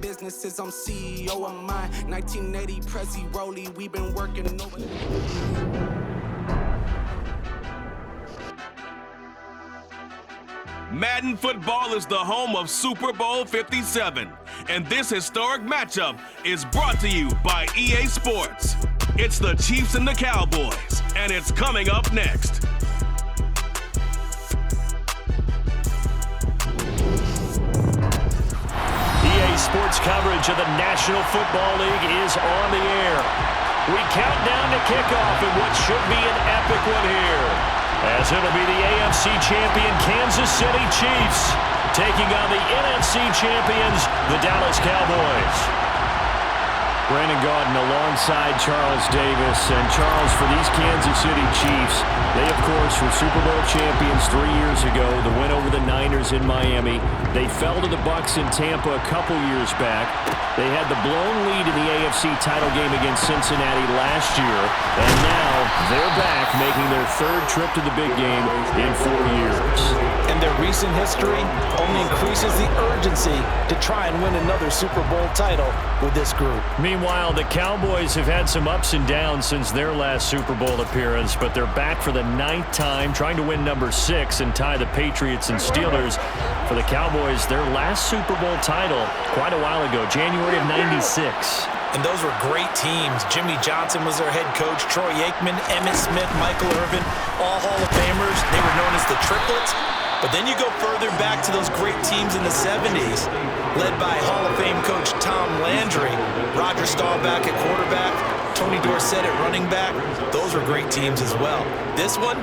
businesses, I'm CEO of mine. 1980 Prezi Rolly, we've been working over. Madden Football is the home of Super Bowl 57, and this historic matchup is brought to you by EA Sports. It's the Chiefs and the Cowboys, and it's coming up next. EA Sports coverage of the National Football League is on the air. We count down to kickoff in what should be an epic one here, as it'll be the AFC champion Kansas City Chiefs taking on the NFC champions, the Dallas Cowboys. Brandon Gaudin alongside Charles Davis. And Charles, for these Kansas City Chiefs, they, of course, were Super Bowl champions 3 years ago. The win over the Niners in Miami. They fell to the Bucs in Tampa a couple years back. They had the blown lead in the AFC title game against Cincinnati last year. And now they're back, making their third trip to the big game in 4 years. And their recent history only increases the urgency to try and win another Super Bowl title with this group. Meanwhile, the Cowboys have had some ups and downs since their last Super Bowl appearance, but they're back for the 9th time, trying to win number 6 and tie the Patriots and Steelers. For the Cowboys, their last Super Bowl title quite a while ago, January of '96. And those were great teams. Jimmy Johnson was their head coach, Troy Aikman, Emmitt Smith, Michael Irvin, all Hall of Famers. They were known as the Triplets. But then you go further back to those great teams in the 70s, led by Hall of Fame coach Tom Landry, Roger Staubach at quarterback, Tony Dorsett at running back. Those were great teams as well. This one,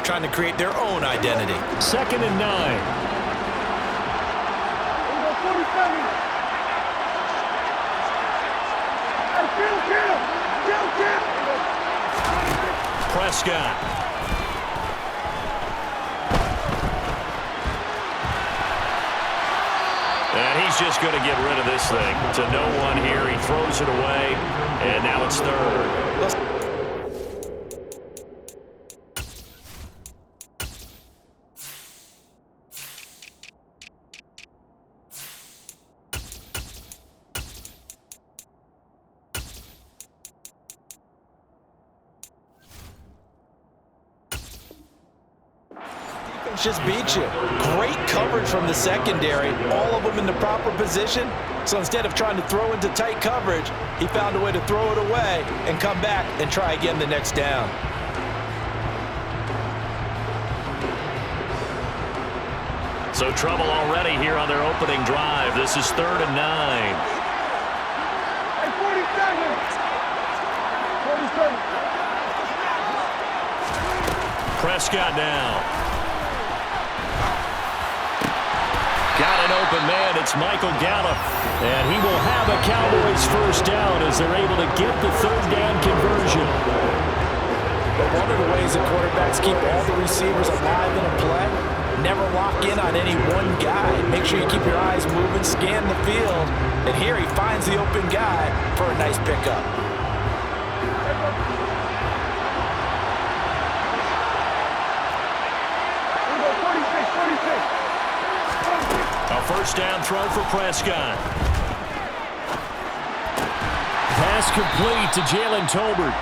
trying to create their own identity. 2nd and 9. Prescott. And he's just going to get rid of this thing. To no one here. He throws it away, and now it's 3rd. Just beat you. Great coverage from the secondary, all of them in the proper position. So instead of trying to throw into tight coverage, he found a way to throw it away and come back and try again the next down. So trouble already here on their opening drive. This is 3rd and 9. Prescott now. Got an open man. It's Michael Gallup. And he will have a Cowboys first down as they're able to get the 3rd down conversion. But one of the ways that quarterbacks keep all the receivers alive in a play, never lock in on any one guy. Make sure you keep your eyes moving, scan the field. And here he finds the open guy for a nice pickup. First down throw for Prescott. Pass complete to Jalen Tolbert.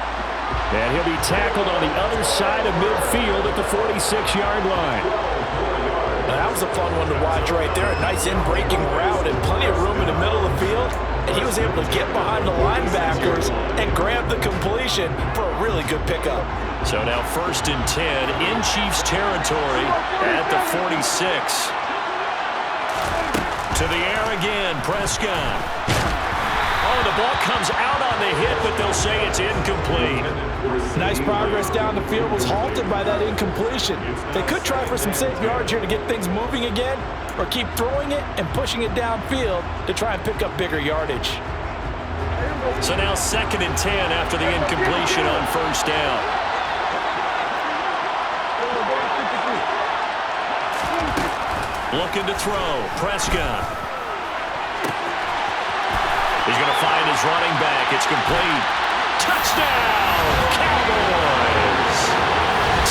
And he'll be tackled on the other side of midfield at the 46-yard line. Now, that was a fun one to watch right there. A nice in-breaking route and plenty of room in the middle of the field. And he was able to get behind the linebackers and grab the completion for a really good pickup. So now 1st and 10 in Chiefs territory at the 46. To the air again, Prescott. Oh, the ball comes out on the hit, but they'll say it's incomplete. Nice progress down the field was halted by that incompletion. They could try for some safe yards here to get things moving again, or keep throwing it and pushing it downfield to try and pick up bigger yardage. So now 2nd and 10 after the incompletion on first down. Looking to throw. Prescott. He's going to find his running back. It's complete. Touchdown, Cowboys!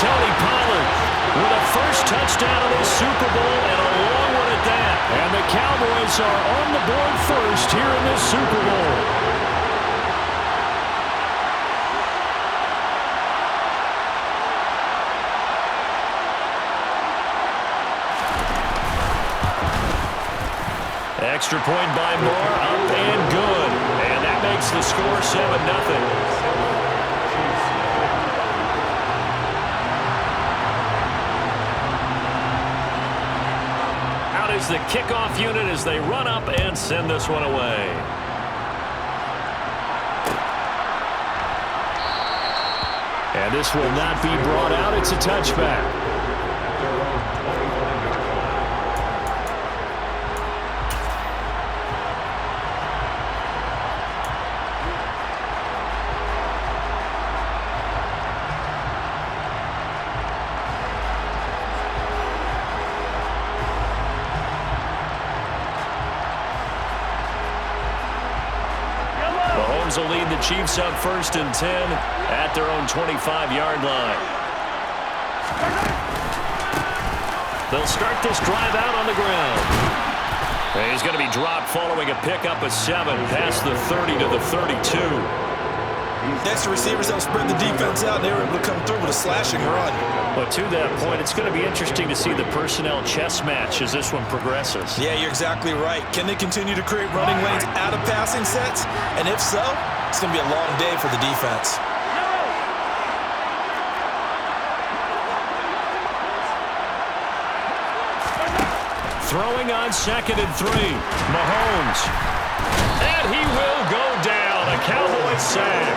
Tony Pollard with a first touchdown of the Super Bowl and a long one at that. And the Cowboys are on the board first here in this Super Bowl. Extra point by Moore, up and good. And that makes the score 7-0. Out is the kickoff unit as they run up and send this one away. And this will not be brought out. It's a touchback. Will lead the Chiefs up 1st and 10 at their own 25-yard line. They'll start this drive out on the ground. And he's going to be dropped following a pickup of 7 past the 30 to the 32. Next, the receivers help spread the defense out, and they were able to come through with a slashing run. But to that point, it's going to be interesting to see the personnel chess match as this one progresses. Yeah, you're exactly right. Can they continue to create running lanes out of passing sets? And if so, it's going to be a long day for the defense. Throwing on 2nd and 3. Mahomes. And he will go down. A Cowboys sack.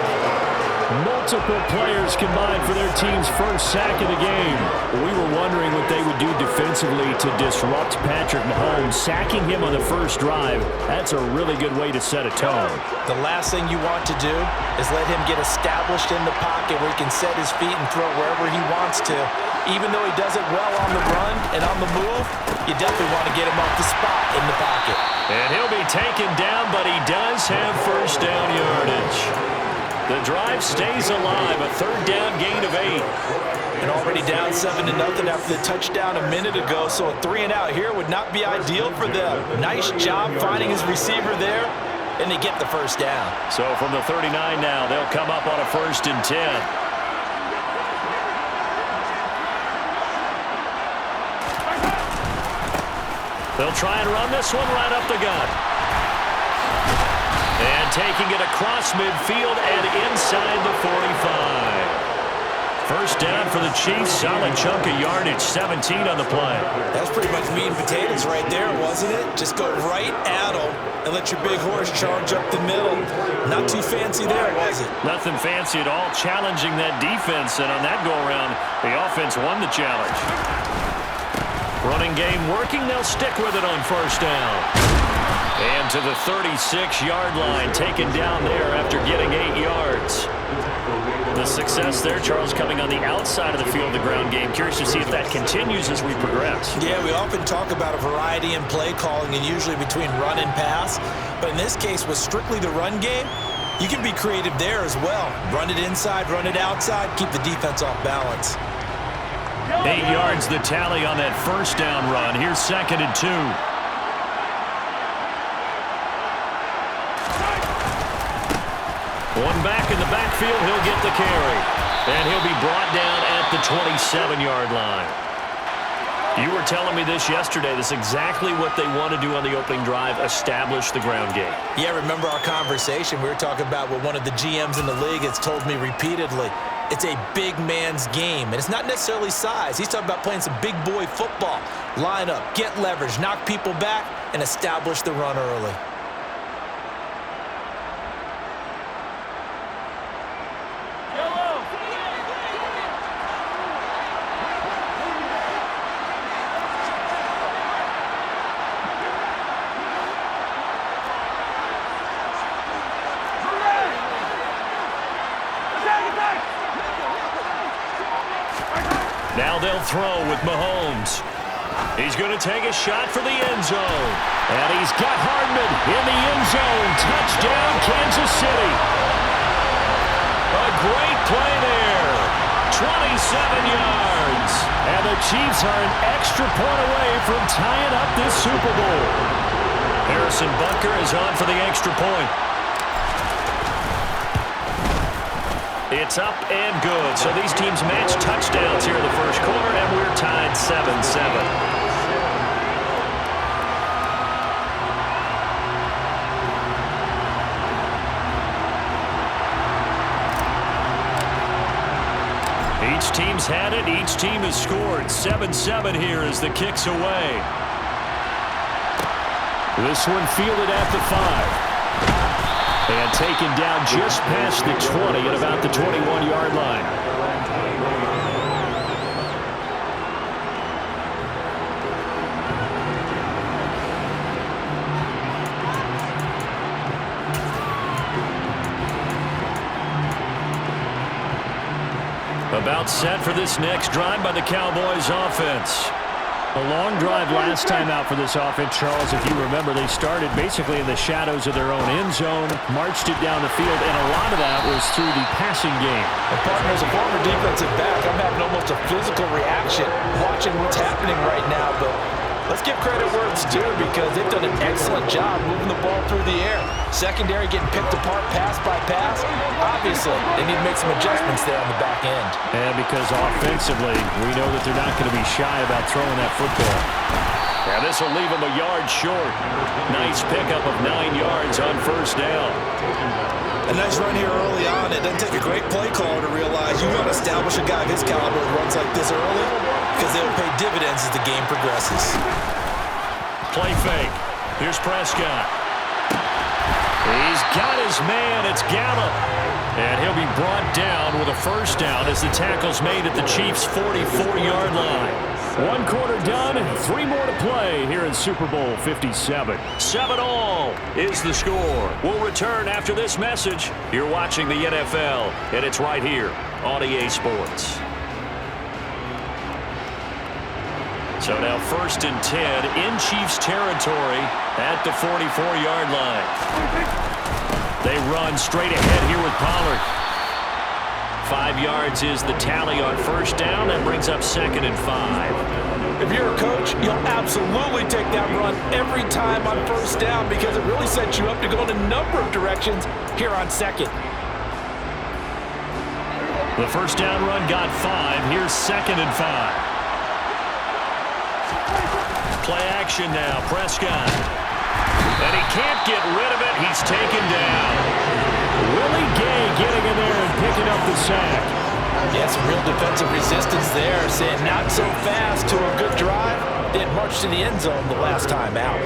Multiple players combined for their team's first sack of the game. We were wondering what they would do defensively to disrupt Patrick Mahomes. Sacking him on the first drive, that's a really good way to set a tone. The last thing you want to do is let him get established in the pocket where he can set his feet and throw wherever he wants to. Even though he does it well on the run and on the move, you definitely want to get him off the spot in the pocket. And he'll be taken down, but he does have first down yardage. The drive stays alive, a 3rd down gain of 8. And already down 7-0 after the touchdown a minute ago, so a 3-and-out here would not be ideal for them. Nice job finding his receiver there, and they get the first down. So from the 39 now, they'll come up on a 1st and 10. They'll try and run this one right up the gut. And taking it across midfield and inside the 45. First down for the Chiefs. Solid chunk of yardage. 17 on the play. That's pretty much meat and potatoes right there, wasn't it? Just go right at them and let your big horse charge up the middle. Not too fancy there, was it? Nothing fancy at all. Challenging that defense. And on that go-around, the offense won the challenge. Running game working. They'll stick with it on first down. And to the 36-yard line, taken down there after getting 8 yards. The success there, Charles, coming on the outside of the field, the ground game. Curious to see if that continues as we progress. Yeah, we often talk about a variety in play calling and usually between run and pass. But in this case, with strictly the run game, you can be creative there as well. Run it inside, run it outside, keep the defense off balance. 8 yards the tally on that first down run. Here's 2nd and 2. One back in the backfield, he'll get the carry. And he'll be brought down at the 27-yard line. You were telling me this yesterday. This is exactly what they want to do on the opening drive, establish the ground game. Yeah, remember our conversation? We were talking about what one of the GMs in the league has told me repeatedly. It's a big man's game, and it's not necessarily size. He's talking about playing some big boy football. Line up, get leverage, knock people back, and establish the run early. Now they'll throw with Mahomes. He's going to take a shot for the end zone. And he's got Hardman in the end zone. Touchdown, Kansas City. A great play there. yards. And the Chiefs are an extra point away from tying up this Super Bowl. Harrison Butker is on for the extra point. It's up and good. So these teams match touchdowns here in the first quarter, and we're tied 7-7. Each team's had it. Each team has scored. 7-7 here as the kick's away. This one fielded at the 5. And taken down just past the 20 at about the 21-yard line. About set for this next drive by the Cowboys offense. A long drive last time out for this offense, Charles. If you remember, they started basically in the shadows of their own end zone, marched it down the field, and a lot of that was through the passing game. And partner, as a former defensive back, I'm having almost a physical reaction watching what's happening right now. But let's give credit where it's due because they've done an excellent job moving the ball through the air. Secondary getting picked apart pass by pass. Obviously, they need to make some adjustments there on the back end. And because offensively, we know that they're not going to be shy about throwing that football. Now this will leave them a yard short. Nice pickup of 9 yards on first down. A nice run here early on. It doesn't take a great play caller to realize you want to establish a guy of his caliber who runs like this early because they will pay dividends as the game progresses. Play fake. Here's Prescott. He's got his man. It's Gallup. And he'll be brought down with a first down as the tackle's made at the Chiefs' 44-yard line. 1 quarter done, 3 more to play here in Super Bowl 57. 7-all is the score. We'll return after this message. You're watching the NFL, and it's right here on EA Sports. So now 1st and 10 in Chiefs territory at the 44-yard line. They run straight ahead here with Pollard. 5 yards is the tally on first down. That brings up 2nd and 5. If you're a coach, you'll absolutely take that run every time on first down because it really sets you up to go in a number of directions here on 2nd. The first down run got 5. Here's 2nd and 5. Play action now, Prescott. And he can't get rid of it. He's taken down. Willie Gay getting in there and picking up the sack. Yeah, some real defensive resistance there, saying not so fast to a good drive. They had marched to the end zone the last time out.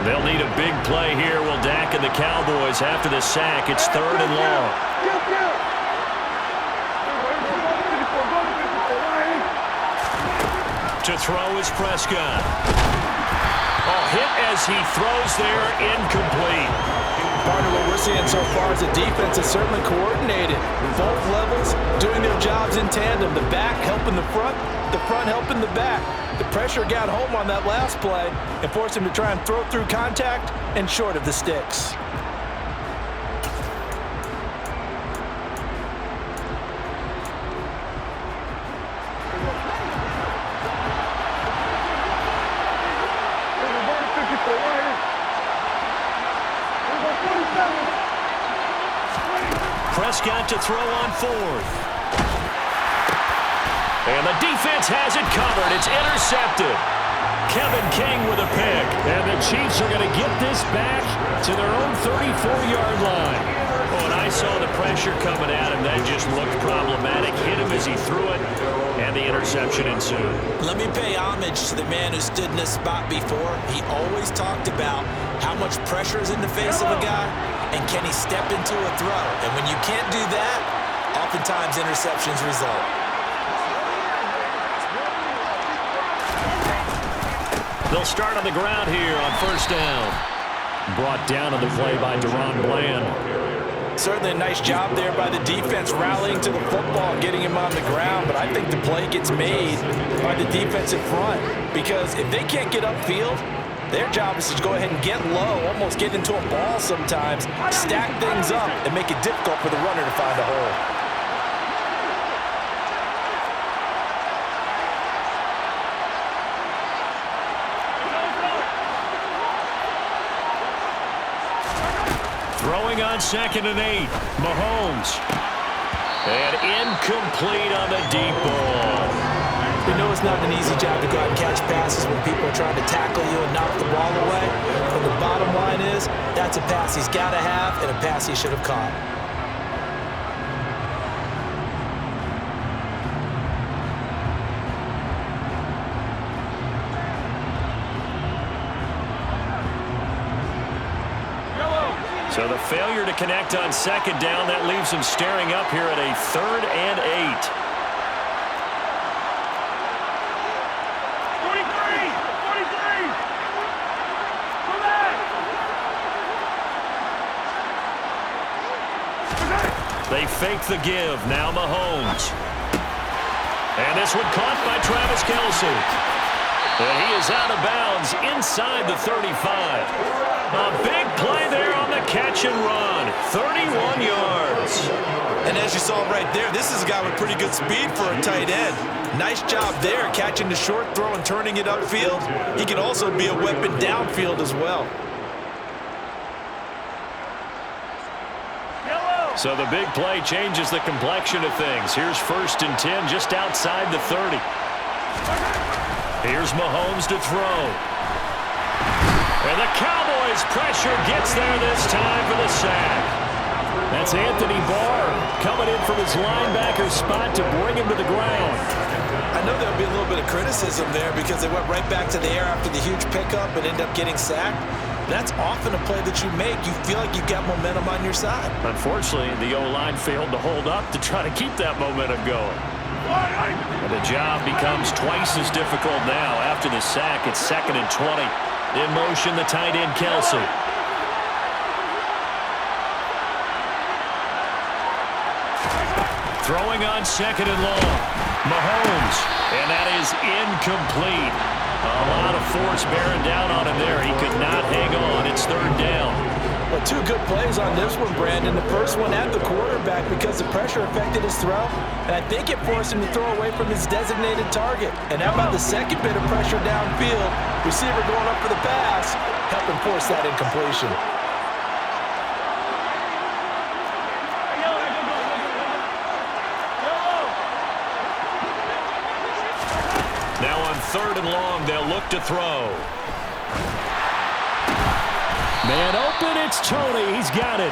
They'll need a big play here. Will Dak and the Cowboys after the sack. It's 3rd and long. To throw is Prescott. Oh, hit as he throws there, incomplete. Partner, what we're seeing so far is the defense is certainly coordinated. Both levels doing their jobs in tandem. The back helping the front helping the back. The pressure got home on that last play and forced him to try and throw through contact and short of the sticks. Prescott to throw on 4th. And the defense has it covered. It's intercepted. Kevin King with a pick. And the Chiefs are going to get this back to their own 34-yard line. Oh, and I saw the pressure coming at him. That just looked problematic. Hit him as he threw it, and the interception ensued. Let me pay homage to the man who stood in this spot before. He always talked about how much pressure is in the face of a guy, and can he step into a throw. And when you can't do that, oftentimes interceptions result. They'll start on the ground here on first down. Brought down on the play by Deron Bland. Certainly a nice job there by the defense rallying to the football and getting him on the ground, but I think the play gets made by the defensive front because if they can't get upfield, their job is to go ahead and get low, almost get into a ball sometimes, stack things up, and make it difficult for the runner to find a hole. Throwing on 2nd and 8, Mahomes. And incomplete on the deep ball. You know it's not an easy job to go out and catch passes when people are trying to tackle you and knock the ball away. But the bottom line is, that's a pass he's got to have and a pass he should have caught. So the failure to connect on 2nd down, that leaves him staring up here at a 3rd and 8. They fake the give. Now Mahomes. And this one caught by Travis Kelce. And he is out of bounds inside the 35. A big play there on the catch and run. 31 yards. And as you saw right there, this is a guy with pretty good speed for a tight end. Nice job there, catching the short throw and turning it upfield. He can also be a weapon downfield as well. So the big play changes the complexion of things. Here's 1st and 10 just outside the 30. Here's Mahomes to throw. And the Cowboys pressure gets there this time for the sack. That's Anthony Barr coming in from his linebacker spot to bring him to the ground. I know there'll be a little bit of criticism there because they went right back to the air after the huge pickup and ended up getting sacked. That's often a play that you make. You feel like you've got momentum on your side. Unfortunately, the O-line failed to hold up to try to keep that momentum going. And the job becomes twice as difficult now. After the sack, it's 2nd and 20. In motion, the tight end, Kelce. Throwing on 2nd and long. Mahomes. And that is incomplete. A lot of force bearing down on him there. He could not hang on. It's 3rd down. Well, 2 good plays on this one, Brandon. The first one at the quarterback because the pressure affected his throw, and I think it forced him to throw away from his designated target. And how about the second bit of pressure downfield? Receiver going up for the pass, helping force that incompletion. Now on 3rd and long, they'll look to throw. Man open, it's Tony. He's got it.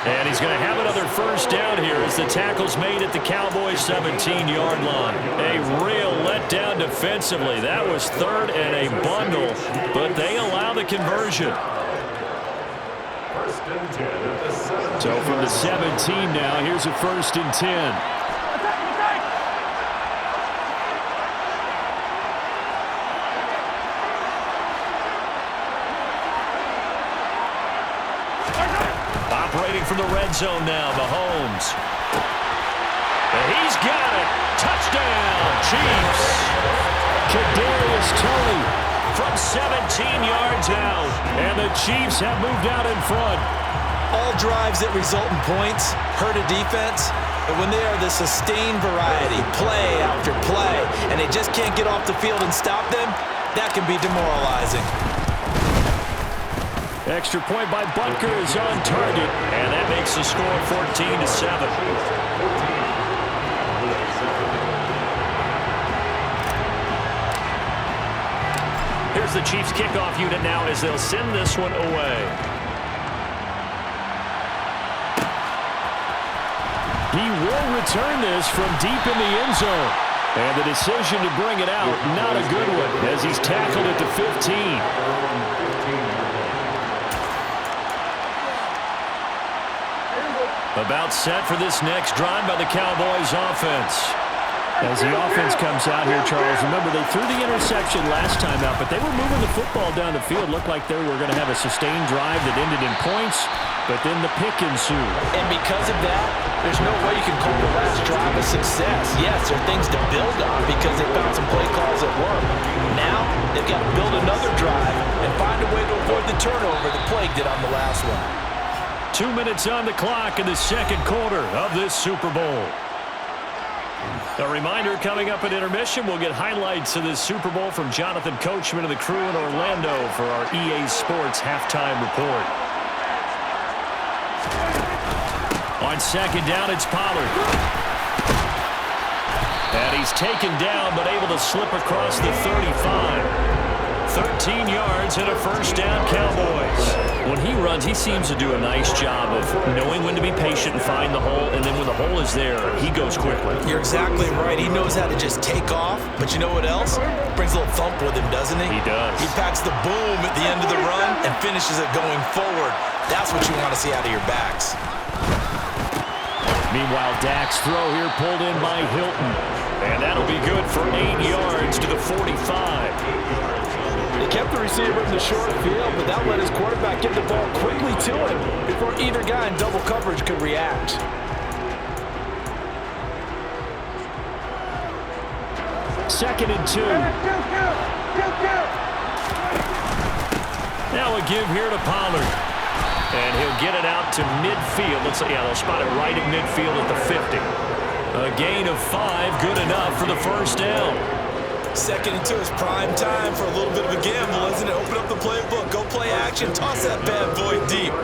And he's going to have another 1st down here as the tackle's made at the Cowboys' 17-yard line. A real letdown defensively. That was 3rd and a bundle, but they allow the conversion. So from the 17 now, here's a 1st and 10. Operating from the red zone now, Mahomes. And he's got it. Touchdown, Chiefs. Kadarius Toney from 17 yards out. And the Chiefs have moved out in front. All drives that result in points hurt a defense. But when they are the sustained variety, play after play, and they just can't get off the field and stop them, that can be demoralizing. Extra point by Butker is on target, and that makes the score 14-7. Here's the Chiefs kickoff unit now as they'll send this one away. He will return this from deep in the end zone. And the decision to bring it out, not a good one, as he's tackled at the 15. About set for this next drive by the Cowboys offense. As the offense comes out here, Charles, remember they threw the interception last time out, but they were moving the football down the field. Looked like they were going to have a sustained drive that ended in points, but then the pick ensued. And because of that, there's no way you can call the last drive a success. Yes, there are things to build on because they found some play calls that work. Now, they've got to build another drive and find a way to avoid the turnover the Plague did on the last one. 2 minutes on the clock in the second quarter of this Super Bowl. A reminder, coming up at intermission, we'll get highlights of this Super Bowl from Jonathan Coachman and the crew in Orlando for our EA Sports halftime report. On second down, it's Pollard. And he's taken down, but able to slip across the 35. 13 yards and a first down, Cowboys. When he runs, he seems to do a nice job of knowing when to be patient and find the hole, and then when the hole is there, he goes quickly. You're exactly right. He knows how to just take off, but you know what else? Brings a little thump with him, doesn't he? He does. He packs the boom at the end of the run and finishes it going forward. That's what you want to see out of your backs. Meanwhile, Dak's throw here pulled in by Hilton. And that'll be good for 8 yards to the 45. They kept the receiver in the short field, but that let his quarterback get the ball quickly to him before either guy in double coverage could react. Second and 2. Now a give here to Pollard. And he'll get it out to midfield. They'll spot it right at midfield at the 50. A gain of 5, good enough for the first down. Second and 2 is prime time for a little bit of a gamble, isn't it? Open up the playbook, go play action, toss that bad boy deep.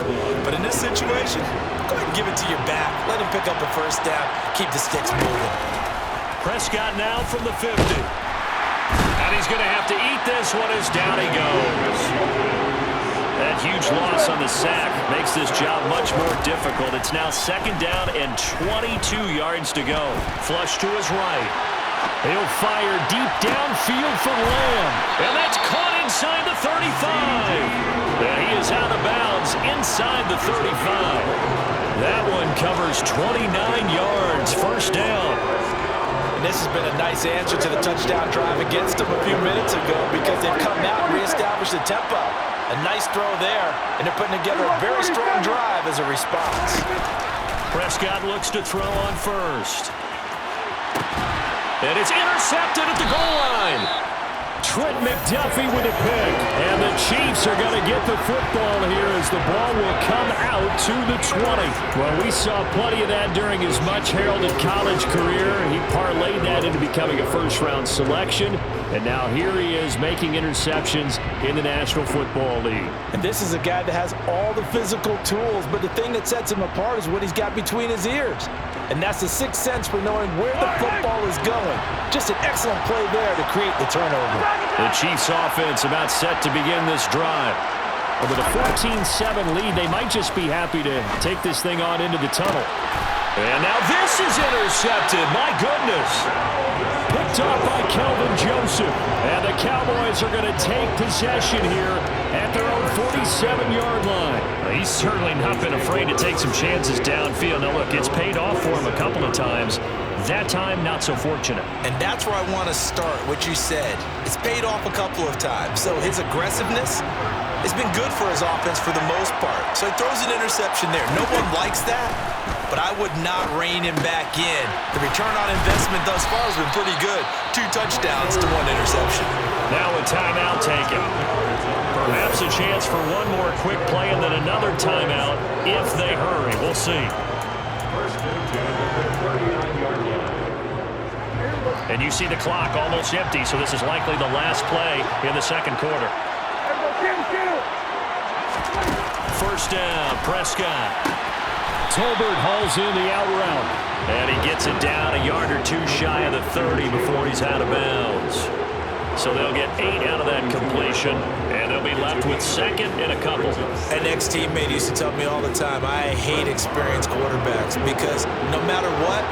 But in this situation, go ahead and give it to your back. Let him pick up a first down. Keep the sticks moving. Prescott now from the 50. And he's going to have to eat this one as down he goes. That huge loss on the sack makes this job much more difficult. It's now second down and 22 yards to go. Flush to his right. He'll fire deep downfield from Lamb. And that's caught inside the 35. And he is out of bounds inside the 35. That one covers 29 yards. First down. And this has been a nice answer to the touchdown drive against them a few minutes ago because they've come out and reestablished the tempo. A nice throw there, and they're putting together a very strong drive as a response. Prescott looks to throw on first. And it's intercepted at the goal line. Trent McDuffie with a pick. And the Chiefs are going to get the football here as the ball will come out to the 20. Well, we saw plenty of that during his much-heralded college career. He parlayed that into becoming a first-round selection. And now here he is making interceptions in the National Football League. And this is a guy that has all the physical tools, but the thing that sets him apart is what he's got between his ears. And that's the sixth sense for knowing where the football is going. Just an excellent play there to create the turnover. The Chiefs offense about set to begin this drive. And with a 14-7 lead, they might just be happy to take this thing on into the tunnel. And now this is intercepted. My goodness. Picked off by Kelvin Joseph. And the Cowboys are going to take possession here at their own 47-yard line. Well, he's certainly not been afraid to take some chances downfield. Now, look, it's paid off for him a couple of times. That time, not so fortunate. And that's where I want to start, what you said. It's paid off a couple of times. So his aggressiveness has been good for his offense for the most part. So he throws an interception there. No one likes that, but I would not rein him back in. The return on investment thus far has been pretty good. 2 touchdowns to 1 interception. Now a timeout taken. Perhaps a chance for one more quick play and then another timeout if they hurry. We'll see. And you see the clock almost empty, so this is likely the last play in the second quarter. First down, Prescott. Tolbert hauls in the out route. And he gets it down a yard or 2 shy of the 30 before he's out of bounds. So they'll get 8 out of that completion, and they'll be left with second and a couple. An ex-teammate used to tell me all the time, I hate experienced quarterbacks because no matter what,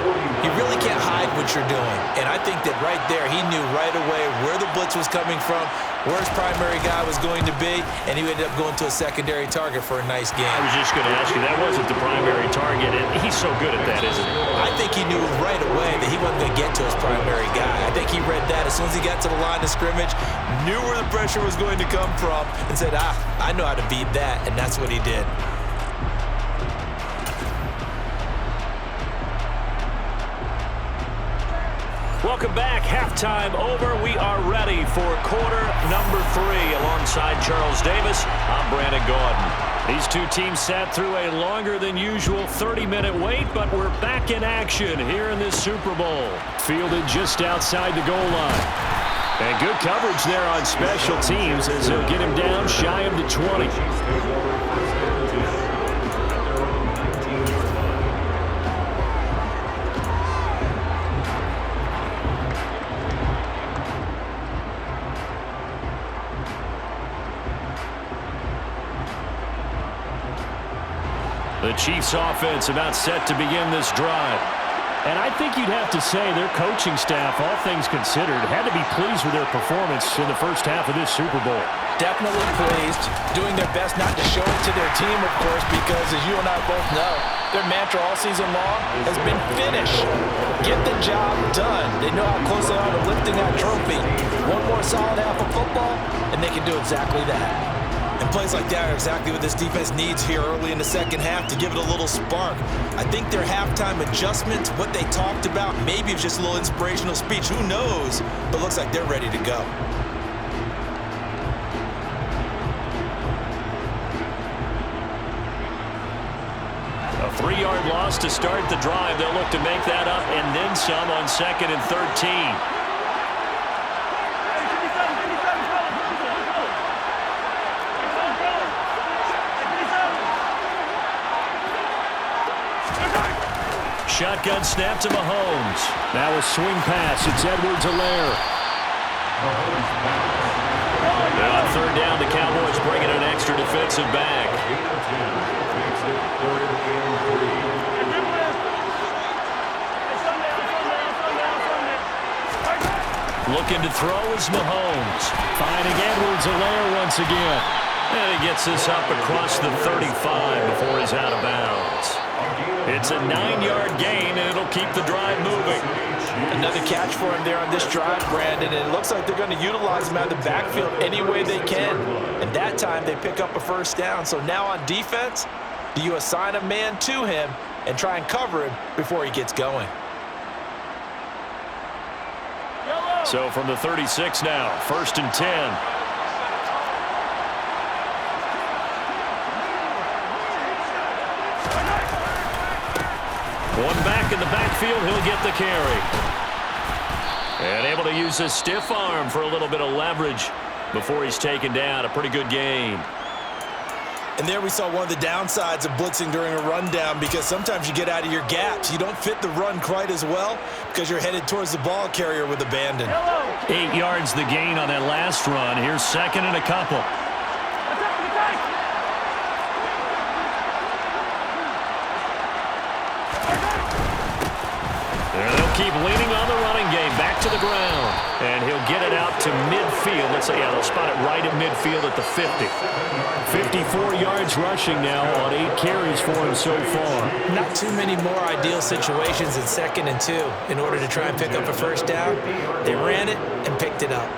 you really can't hide what you're doing. And I think that right there, he knew right away where the blitz was coming from, where his primary guy was going to be, and he ended up going to a secondary target for a nice game. I was just going to ask you, that wasn't the primary target, and he's so good at that, isn't he? I think he knew right away that he wasn't going to get to his primary guy. I think he read that as soon as he got to the line of scrimmage, knew where the pressure was going to come from, and said, I know how to beat that, and that's what he did. Welcome back. Halftime over. We are ready for quarter number 3. Alongside Charles Davis, I'm Brandon Gaudin. These two teams sat through a longer than usual 30-minute wait, but we're back in action here in this Super Bowl. Fielded just outside the goal line. And good coverage there on special teams as they'll get him down shy of the 20. The Chiefs offense about set to begin this drive. And I think you'd have to say their coaching staff, all things considered, had to be pleased with their performance in the first half of this Super Bowl. Definitely pleased, doing their best not to show it to their team, of course, because as you and I both know, their mantra all season long has been finish. Get the job done. They know how close they are to lifting that trophy. One more solid half of football, and they can do exactly that. And plays like that are exactly what this defense needs here early in the second half to give it a little spark. I think their halftime adjustments, what they talked about, maybe it's just a little inspirational speech. Who knows? But looks like they're ready to go. A 3-yard loss to start the drive. They'll look to make that up and then some on 2nd and 13. Shotgun snap to Mahomes. Now a swing pass. It's Edwards-Helaire. On 3rd down, the Cowboys bringing an extra defensive back. Looking to throw is Mahomes. Finding Edwards-Helaire once again. And he gets this up across the 35 before he's out of bounds. It's a 9-yard gain, and it'll keep the drive moving. Another catch for him there on this drive, Brandon, and it looks like they're going to utilize him out of the backfield any way they can. And that time, they pick up a first down. So now on defense, do you assign a man to him and try and cover him before he gets going? So from the 36 now, 1st and 10. One back in the backfield, he'll get the carry. And able to use his stiff arm for a little bit of leverage before he's taken down. A pretty good gain. And there we saw one of the downsides of blitzing during a rundown, because sometimes you get out of your gaps. You don't fit the run quite as well because you're headed towards the ball carrier with abandon. 8 yards the gain on that last run. Here's 2nd and a couple. Keep leaning on the running game. Back to the ground. And he'll get it out to midfield. Let's say, they'll spot it right at midfield at the 50. 54 yards rushing now on 8 carries for him so far. Not too many more ideal situations in 2nd and 2 in order to try and pick up a first down. They ran it and picked it up.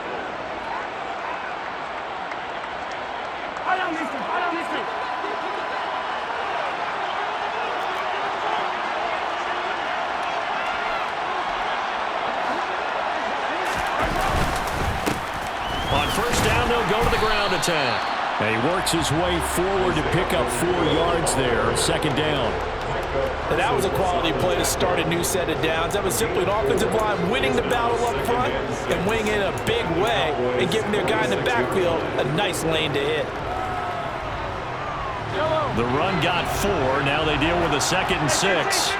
On 1st down, they'll go to the ground attack. And he works his way forward to pick up 4 yards there. 2nd down. And that was a quality play to start a new set of downs. That was simply an offensive line winning the battle up front and winning it in a big way and giving their guy in the backfield a nice lane to hit. The run got 4. Now they deal with a 2nd and 6.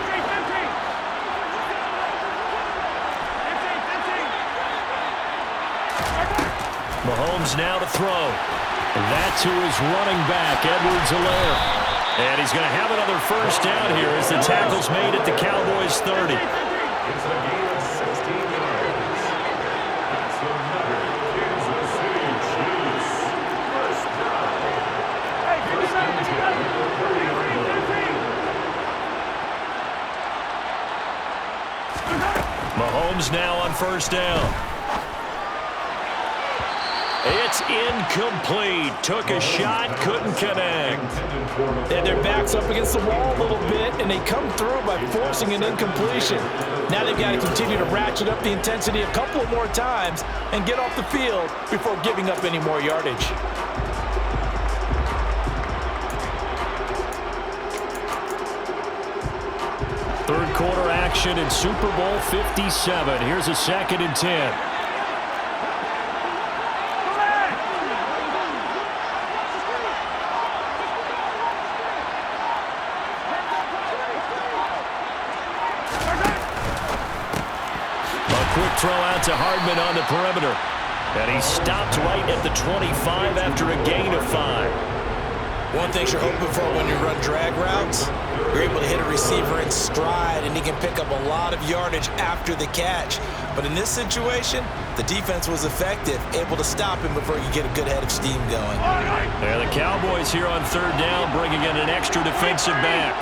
Mahomes now to throw. And that's who is running back, Edwards-Helaire. And he's going to have another first down here as the tackle's made at the Cowboys 30. Rams now on first down. It's incomplete. Took a shot, couldn't connect. They had their backs up against the wall a little bit, and they come through by forcing an incompletion. Now they've got to continue to ratchet up the intensity a couple of more times and get off the field before giving up any more yardage. Third quarter action in Super Bowl 57. Here's a 2nd and 10. Quick throw out to Hardman on the perimeter. And he stopped right at the 25 after a gain of 5. One thing you're hoping for when you run drag routes, you're able to hit a receiver in stride, and he can pick up a lot of yardage after the catch. But in this situation, the defense was effective, able to stop him before you get a good head of steam going. There the Cowboys here on 3rd down, bringing in an extra defensive back.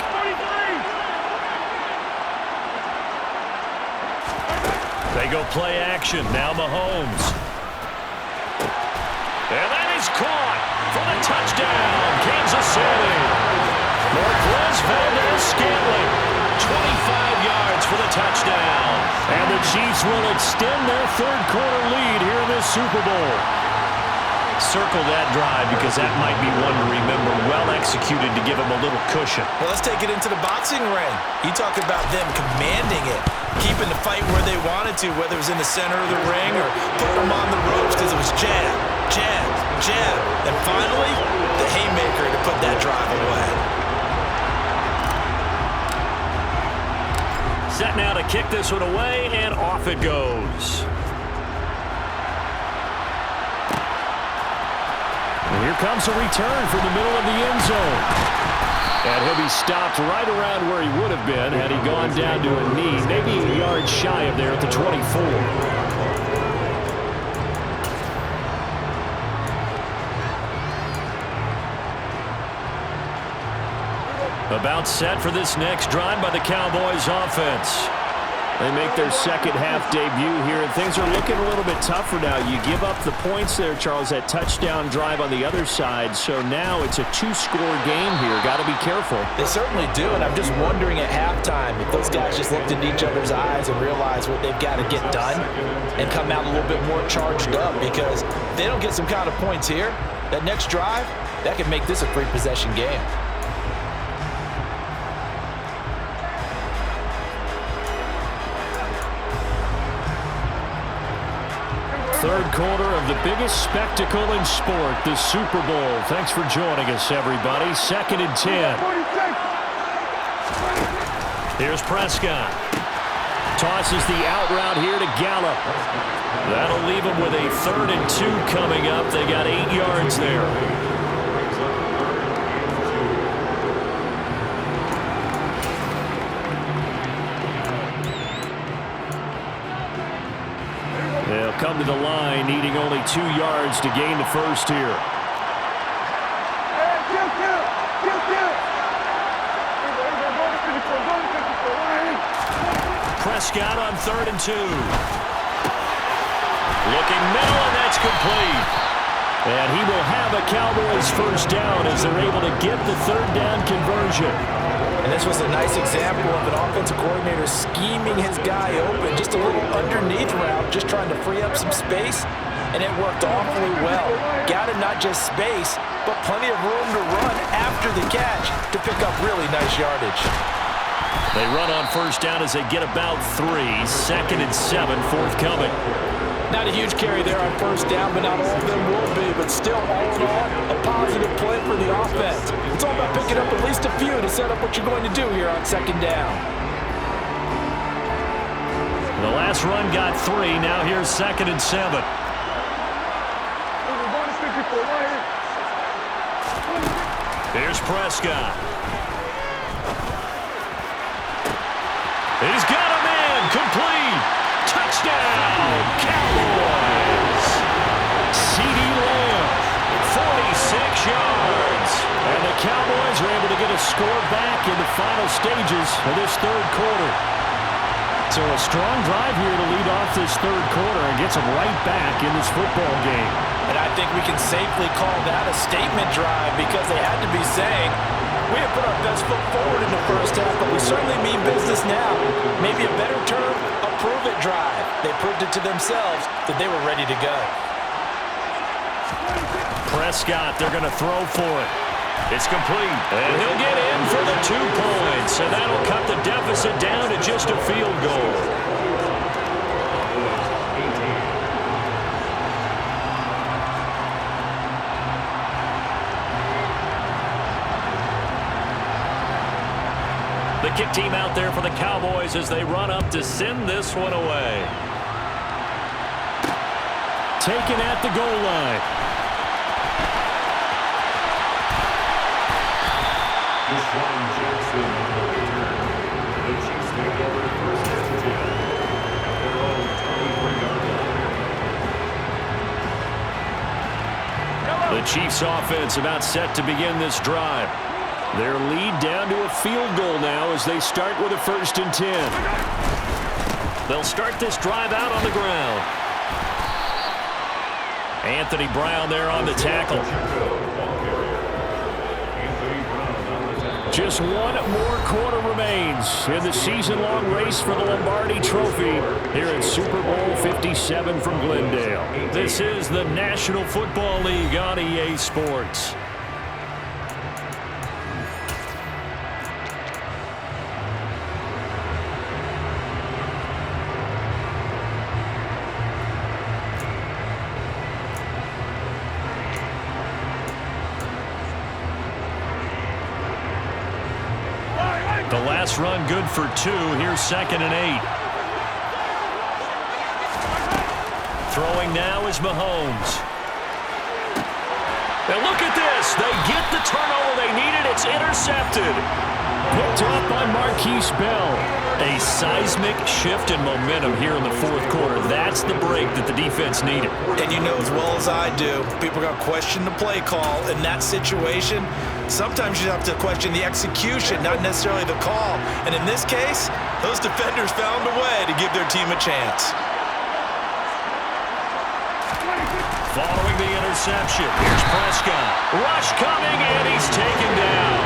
They go play action. Now Mahomes. And that is caught for the touchdown. Kansas City. Marquez Valdez-Scantling. 25 yards for the touchdown. And the Chiefs will extend their 3rd quarter lead here in this Super Bowl. Circle that drive because that might be one to remember. Well executed to give them a little cushion. Well, let's take it into the boxing ring. You talk about them commanding it, keeping the fight where they wanted to, whether it was in the center of the ring or putting them on the ropes because it was jab, jab, jab. And finally, the haymaker to put that drive away. Set now to kick this one away, and off it goes. And here comes a return from the middle of the end zone. And he'll be stopped right around where he would have been had he gone down to a knee, maybe a yard shy of there at the 24. About set for this next drive by the Cowboys offense. They make their second half debut here, and things are looking a little bit tougher now. You give up the points there, Charles, that touchdown drive on the other side. So now it's a 2-score game here. Got to be careful. They certainly do, and I'm just wondering at halftime if those guys just looked into each other's eyes and realized what they've got to get done and come out a little bit more charged up, because if they don't get some kind of points here, that next drive, that could make this a 3-possession game. Third quarter of the biggest spectacle in sport, the Super Bowl. Thanks for joining us, everybody. 2nd and 10. Here's Prescott. Tosses the out route here to Gallup. That'll leave him with a 3rd and 2 coming up. They got 8 yards there. They'll come to the line, needing only 2 yards to gain the first here. Prescott on 3rd and 2. Looking middle, and that's complete. And he will have a Cowboys first down as they're able to get the 3rd down conversion. And this was a nice example of an offensive coordinator scheming his guy open. Just a little underneath route, just trying to free up some space, and it worked awfully well. Got him not just space, but plenty of room to run after the catch to pick up really nice yardage. They run on first down as they get about 3. 2nd and 7 forthcoming. Not a huge carry there on first down, but not all of them will be. But still, all in all, a positive play for the offense. It's all about picking up at least a few to set up what you're going to do here on 2nd down. The last run got 3. Now here's 2nd and 7. Here's Prescott. He's got him in. Complete. Touchdown, Cowboys. CeeDee Lamb, 46 yards. And the Cowboys are able to get a score back in the final stages of this 3rd quarter. So a strong drive here to lead off this third quarter and gets them right back in this football game. And I think we can safely call that a statement drive because they had to be saying, we have put our best foot forward in the first half, but we certainly mean business now. Maybe a better term, a prove-it drive. They proved it to themselves that they were ready to go. Prescott, they're going to throw for it. It's complete. And he'll get in for the 2 points. And that'll cut the deficit down to just a field goal. The kick team out there for the Cowboys as they run up to send this one away. Taken at the goal line. The Chiefs offense about set to begin this drive. Their lead down to a field goal now as they start with a 1st and 10. They'll start this drive out on the ground. Anthony Brown there on the tackle. Just one more quarter remains in the season-long race for the Lombardi Trophy here at Super Bowl 57 from Glendale. This is the National Football League on EA Sports. The last run good for 2. Here's 2nd and 8. Throwing now is Mahomes. Now look at this. They get the turnover they needed. It's intercepted. Picked up by Marquise Bell. A seismic shift in momentum here in the 4th quarter. That's the break that the defense needed. And you know as well as I do, people are going to question the play call in that situation. Sometimes you have to question the execution, not necessarily the call. And in this case, those defenders found a way to give their team a chance. Following the interception, here's Prescott. Rush coming, and he's taken down.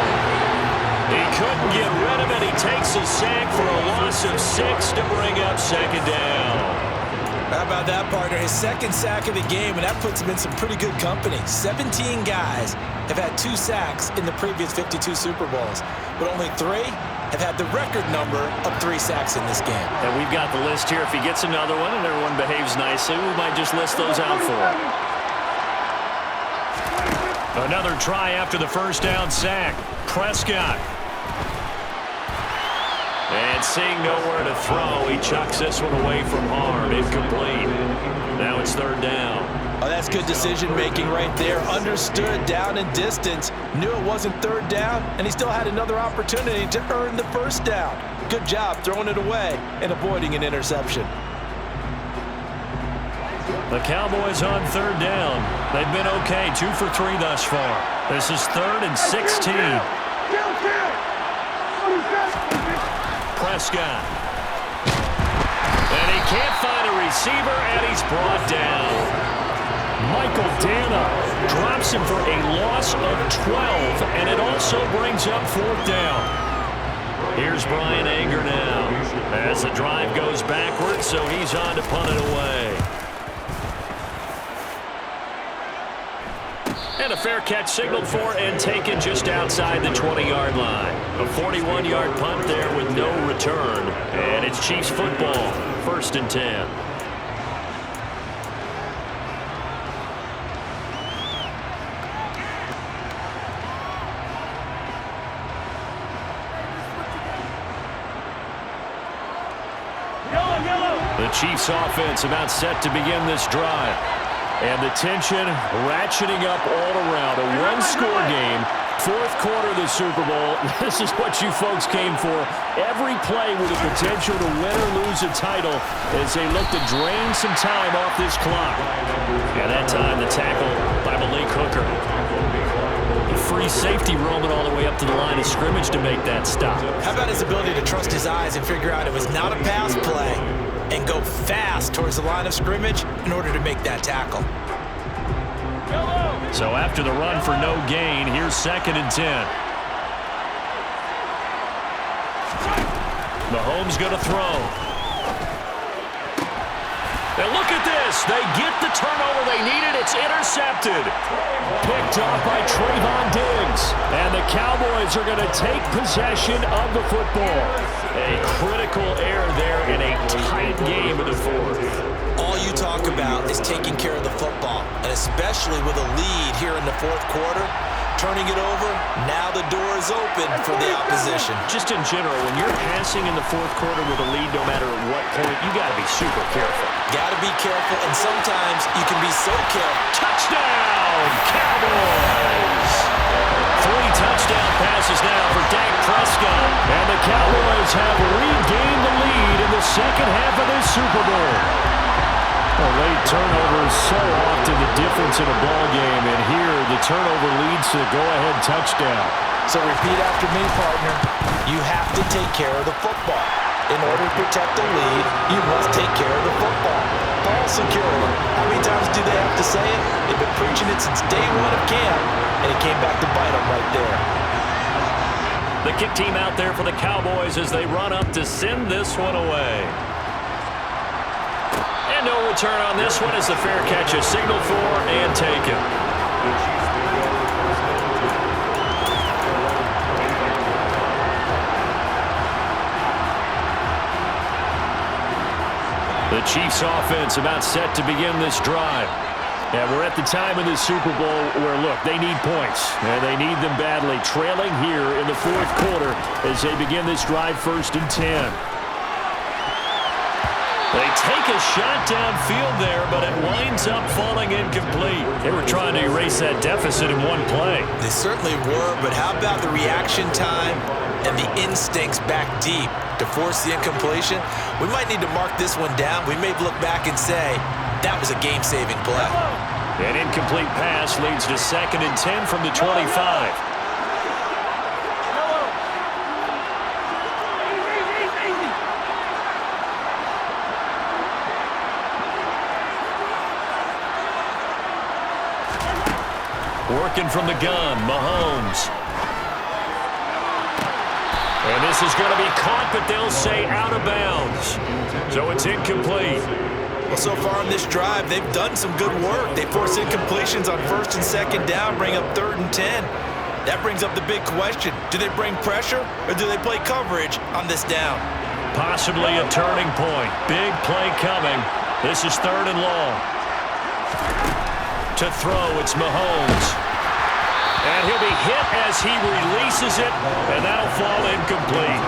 He couldn't get rid of it. He takes a sack for a loss of 6 to bring up 2nd down. How about that, partner? His 2nd sack of the game, and that puts him in some pretty good company. 17 guys have had 2 sacks in the previous 52 Super Bowls, but only 3 have had the record number of 3 sacks in this game. And we've got the list here. If he gets another one and everyone behaves nicely, we might just list those out for him. Another try after the 1st down sack. Prescott. And seeing nowhere to throw, he chucks this one away from harm. Incomplete. Now it's 3rd down. Oh, that's good decision-making right there. Understood down and distance. Knew it wasn't 3rd down, and he still had another opportunity to earn the 1st down. Good job throwing it away and avoiding an interception. The Cowboys on 3rd down. They've been okay, 2 for 3 thus far. This is 3rd and 16. Prescott. And he can't find a receiver, and he's brought down. Michael Dana drops him for a loss of 12, and it also brings up 4th down. Here's Brian Anger now as the drive goes backwards, so he's on to punt it away. And a fair catch signaled for and taken just outside the 20-yard line. A 41-yard punt there with no return. And it's Chiefs football, 1st and 10. The Chiefs offense about set to begin this drive. And the tension ratcheting up all around. A one-score game, 4th quarter of the Super Bowl. This is what you folks came for. Every play with the potential to win or lose a title as they look to drain some time off this clock. And that time, the tackle by Malik Hooker. free safety roaming all the way up to the line of scrimmage to make that stop. How about his ability to trust his eyes and figure out it was not a pass play and go fast towards the line of scrimmage in order to make that tackle? So after the run for no gain, here's 2nd and 10. Mahomes going to throw. And look at this. They get the turnover they needed. It's intercepted. Picked off by Trayvon Diggs. And the Cowboys are going to take possession of the football. A critical error there in a tight game of the fourth. All you talk about is taking care of the football, and especially with a lead here in the fourth quarter, turning it over, now the door is open for the opposition. Just in general, when you're passing in the fourth quarter with a lead, no matter at what point, you got to be super careful. Got to be careful, and sometimes you can be so careful. Touchdown, Cowboys! 3 touchdown passes now for Dak Prescott, and the Cowboys have regained the lead in the second half of this Super Bowl. Late turnovers so often the difference in a ball game, and here the turnover leads to the go-ahead touchdown. So repeat after me, partner. You have to take care of the football. In order to protect the lead, you must take care of the football. Ball security. How many times do they have to say it? They've been preaching it since day one of camp, and it came back to bite them right there. The kick team out there for the Cowboys as they run up to send this one away. And no return on this one as the fair catch is signaled for and taken. The Chiefs offense about set to begin this drive. And we're at the time in the Super Bowl where, look, they need points. And they need them badly. Trailing here in the fourth quarter as they begin this drive 1st and 10. They take a shot downfield there, but it winds up falling incomplete. They were trying to erase that deficit in one play. They certainly were, but how about the reaction time and the instincts back deep to force the incompletion? We might need to mark this one down. We may look back and say, that was a game-saving play. An incomplete pass leads to 2nd and 10 from the 25. Working from the gun, Mahomes. And this is going to be caught, but they'll say out of bounds. So it's incomplete. Well, so far on this drive, they've done some good work. They force incompletions on 1st and 2nd down, bring up 3rd and 10. That brings up the big question. Do they bring pressure, or do they play coverage on this down? Possibly a turning point. Big play coming. This is 3rd and long. To throw, it's Mahomes. And he'll be hit as he releases it, and that'll fall incomplete.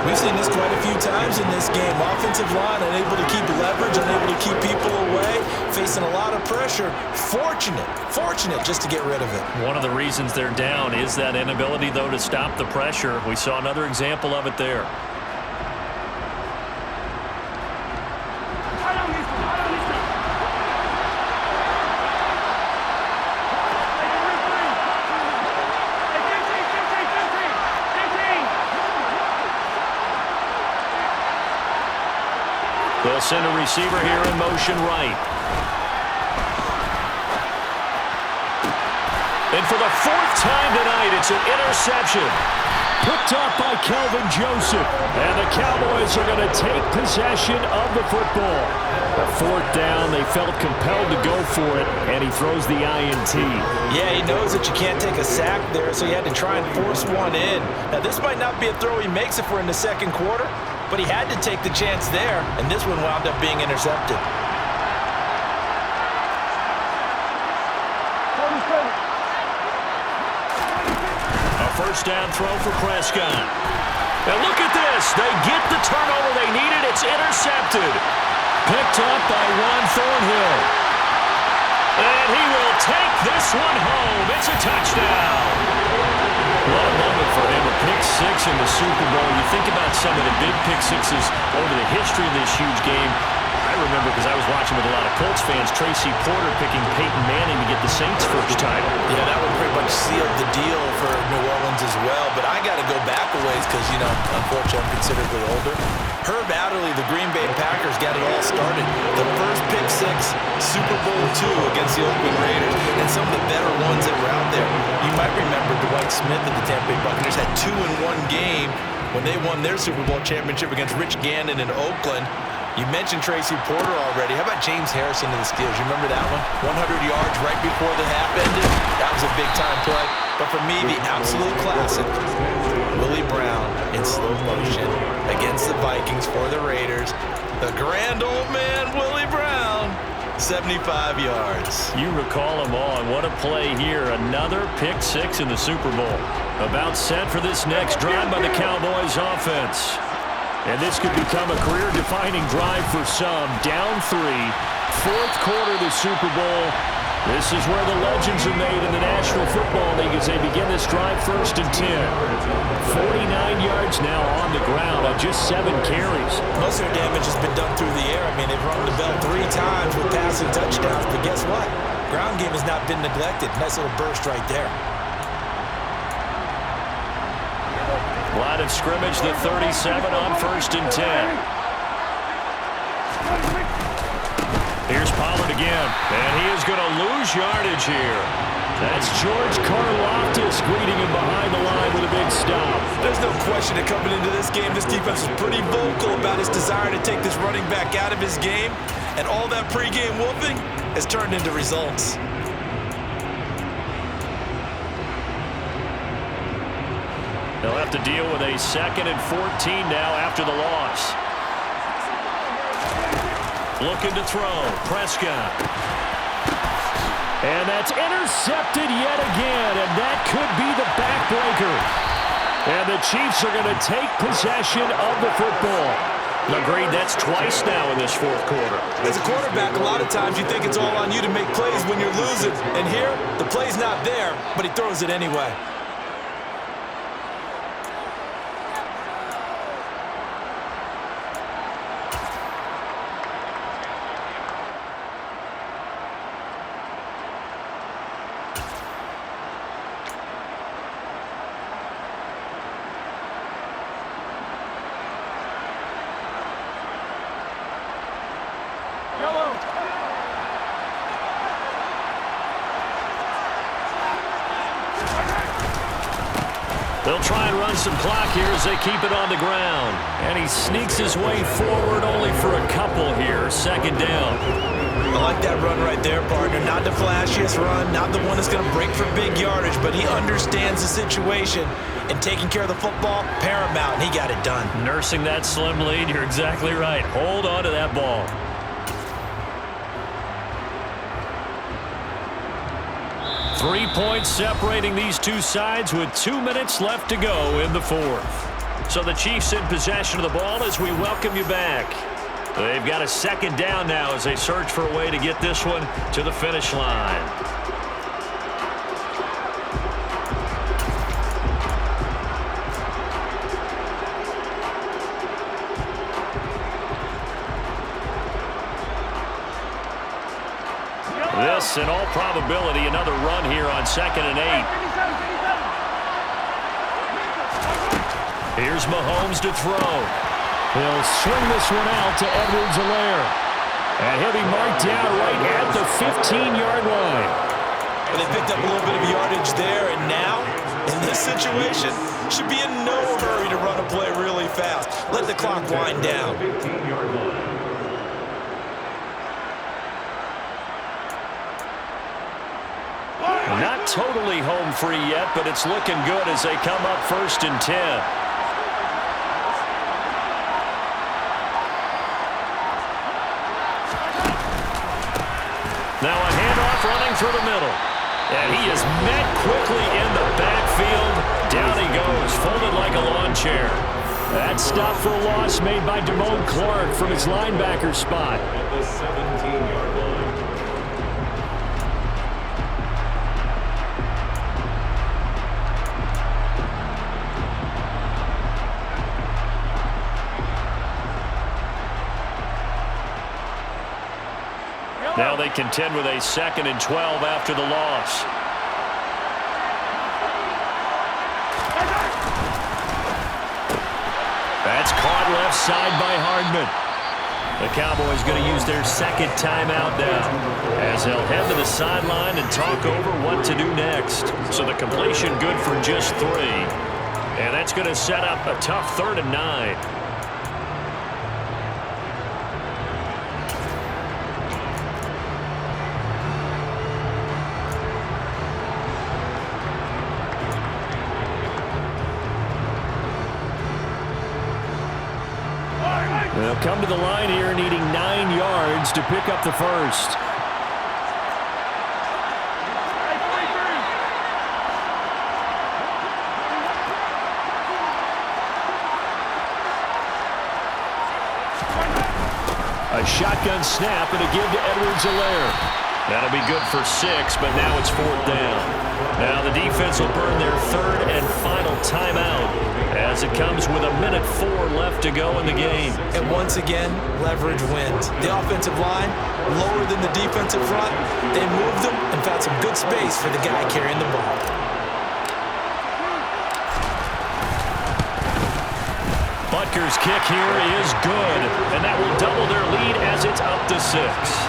We've seen this quite a few times in this game. Offensive line unable to keep leverage, unable to keep people away, facing a lot of pressure. Fortunate just to get rid of it. One of the reasons they're down is that inability, though, to stop the pressure. We saw another example of it there. They'll send a receiver here in motion right. And for the 4th time tonight, it's an interception. Picked up by Kelvin Joseph. And the Cowboys are going to take possession of the football. A 4th down, they felt compelled to go for it, and he throws the INT. Yeah, he knows that you can't take a sack there, so he had to try and force one in. Now, this might not be a throw he makes if we're in the 2nd quarter, but he had to take the chance there, and this one wound up being intercepted. A 1st down throw for Prescott. And look at this. They get the turnover they needed. It's intercepted. Picked up by Juan Thornhill. And he will take this one home. It's a touchdown. What a moment for him, a pick 6 in the Super Bowl. You think about some of the big pick 6s over the history of this huge game. I remember, because I was watching with a lot of Colts fans, Tracy Porter picking Peyton Manning to get the Saints' first title. Yeah, that one pretty much sealed the deal for New Orleans as well. But I got to go back a ways because, unfortunately, I'm considerably older. Herb Adderley, the Green Bay Packers, got it all started. The first pick six, Super Bowl II against the Oakland Raiders, and some of the better ones that were out there. You might remember Dwight Smith of the Tampa Bay Buccaneers had 2 in one game when they won their Super Bowl championship against Rich Gannon in Oakland. You mentioned Tracy Porter already. How about James Harrison to the Steelers? You remember that one? 100 yards right before the half ended. That was a big-time play. But for me, the absolute classic, Willie Brown in slow motion against the Vikings for the Raiders. The grand old man, Willie Brown, 75 yards. You recall them all. What a play here. Another pick six in the Super Bowl. About set for this next drive by the Cowboys offense. And this could become a career-defining drive for some. Down 3, fourth quarter of the Super Bowl. This is where the legends are made in the National Football League as they begin this drive 1st and 10. 49 yards now on the ground on just 7 carries. Most of their damage has been done through the air. I mean, they've rung the bell 3 times with passing touchdowns. But guess what? Ground game has not been neglected. Nice little burst right there. Line of scrimmage, the 37 on 1st and 10. Here's Pollard again, and he is going to lose yardage here. That's George Karlaftis greeting him behind the line with a big stop. There's no question that coming into this game, this defense is pretty vocal about his desire to take this running back out of his game, and all that pregame whooping has turned into results. They'll have to deal with a 2nd and 14 now after the loss. Looking to throw. Prescott. And that's intercepted yet again, and that could be the backbreaker. And the Chiefs are going to take possession of the football. Agreed, that's twice now in this 4th quarter. As a quarterback, a lot of times you think it's all on you to make plays when you're losing. And here, the play's not there, but he throws it anyway. They'll try and run some clock here as they keep it on the ground. And he sneaks his way forward only for a couple here. 2nd down. I like that run right there, partner. Not the flashiest run, not the one that's going to break for big yardage, but he understands the situation, and taking care of the football, paramount, and he got it done. Nursing that slim lead, you're exactly right. Hold on to that ball. Three points separating these two sides with 2 minutes left to go in the 4th. So the Chiefs in possession of the ball as we welcome you back. They've got a 2nd down now as they search for a way to get this one to the finish line. This, in all probability, another run here on 2nd and 8. Here's Mahomes to throw. He'll swing this one out to Edwards-Helaire. And he'll be marked down right at the 15-yard line. Well, they picked up a little bit of yardage there, and now, in this situation, should be in no hurry to run a play really fast. Let the clock wind down. Not totally home free yet, but it's looking good as they come up 1st and 10. Now a handoff running through the middle. And he is met quickly in the backfield. Down he goes, folded like a lawn chair. That stop for a loss made by Damone Clark from his linebacker spot. At the 17-yard line. Now they contend with a 2nd and 12 after the loss. That's caught left side by Hardman. The Cowboys going to use their second timeout now, as they'll head to the sideline and talk over what to do next. So the completion good for just 3. And that's going to set up a tough 3rd and 9. They'll come to the line here needing 9 yards to pick up the first. A shotgun snap and a give to Edwards-Helaire. That'll be good for 6, but now it's 4th down. Now the defense will burn their 3rd and final timeout as it comes with 1:04 left to go in the game. And once again, leverage wins. The offensive line, lower than the defensive front. They moved them and found some good space for the guy carrying the ball. Butker's kick here is good, and that will double their lead as it's up to 6.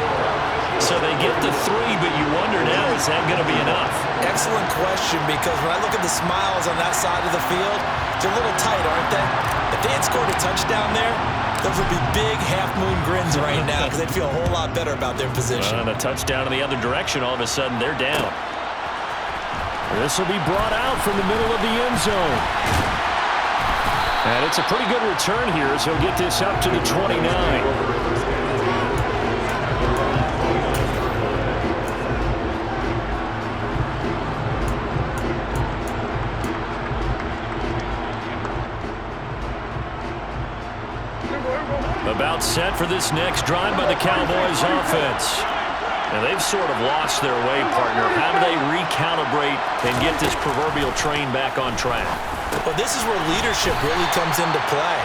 So they get the 3, but you wonder now, is that going to be enough? Excellent question, because when I look at the smiles on that side of the field, they're a little tight, aren't they? If they had scored a touchdown there, those would be big half-moon grins right now because they'd feel a whole lot better about their position. And a touchdown in the other direction, all of a sudden they're down. This will be brought out from the middle of the end zone. And it's a pretty good return here as he'll get this up to the 29. About set for this next drive by the Cowboys offense. And they've sort of lost their way, partner. How do they recalibrate and get this proverbial train back on track? Well, this is where leadership really comes into play.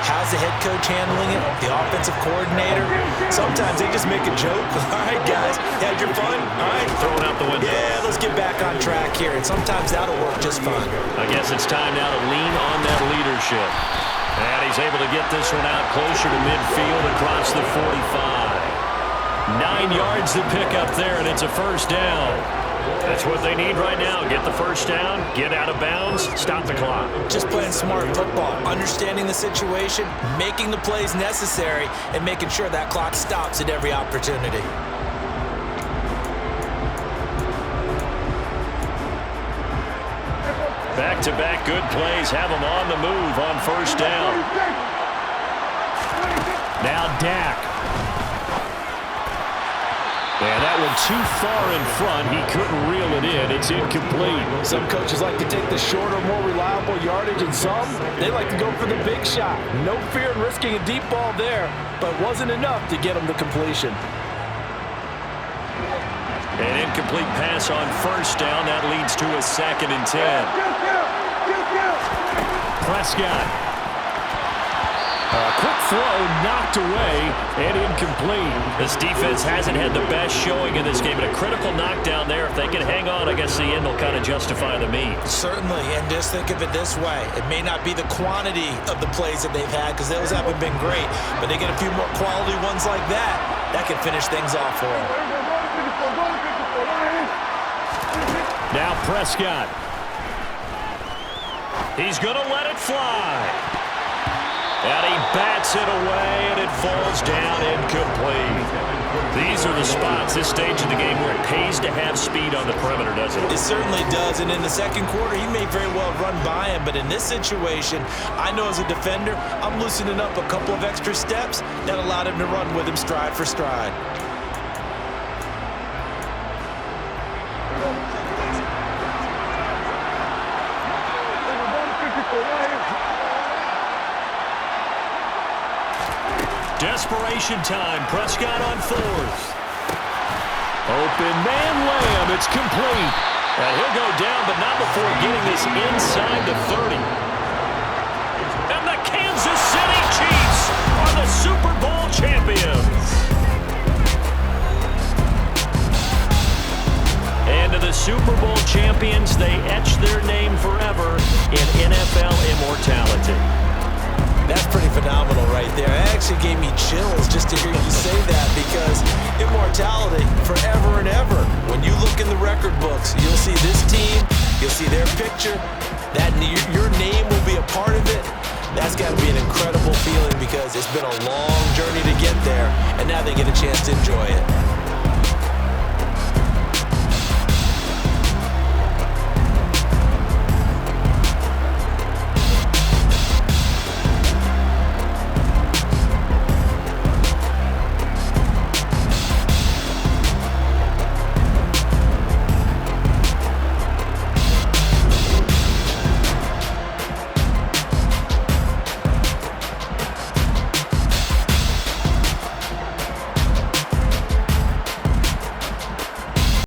How's the head coach handling it? The offensive coordinator? Sometimes they just make a joke. All right, guys, had your fun? All right. Throw it out the window. Yeah, let's get back on track here. And sometimes that'll work just fine. I guess it's time now to lean on that leadership. And he's able to get this one out closer to midfield across the 45. 9 yards to pick up there, and it's a 1st down. That's what they need right now. Get the 1st down, get out of bounds, stop the clock. Just playing smart football, understanding the situation, making the plays necessary, and making sure that clock stops at every opportunity. Back-to-back good plays have them on the move on 1st down. Now Dak. And that one too far in front. He couldn't reel it in. It's incomplete. Some coaches like to take the shorter, more reliable yardage, and some, they like to go for the big shot. No fear in risking a deep ball there, but wasn't enough to get him to completion. An incomplete pass on 1st down. That leads to a 2nd and 10. Prescott. A quick throw knocked away and incomplete. This defense hasn't had the best showing in this game, but a critical knockdown there. If they can hang on, I guess the end will kind of justify the means. Certainly, and just think of it this way. It may not be the quantity of the plays that they've had because those haven't been great, but they get a few more quality ones like that. That can finish things off for them. Now Prescott. He's going to let it fly. And he bats it away, and it falls down incomplete. These are the spots, this stage of the game, where it pays to have speed on the perimeter, doesn't it? It certainly does, and in the 2nd quarter, he may very well run by him, but in this situation, I know as a defender, I'm loosening up a couple of extra steps that allowed him to run with him stride for stride. Desperation time. Prescott on 4th. Open man Lamb. It's complete. And he'll go down, but not before getting this inside the 30. And the Kansas City Chiefs are the Super Bowl champions. And to the Super Bowl champions, they etch their name forever in NFL immortality. That's pretty phenomenal right there. It actually gave me chills just to hear you say that, because immortality forever and ever. When you look in the record books, you'll see this team, you'll see their picture, that your name will be a part of it. That's got to be an incredible feeling, because it's been a long journey to get there, and now they get a chance to enjoy it.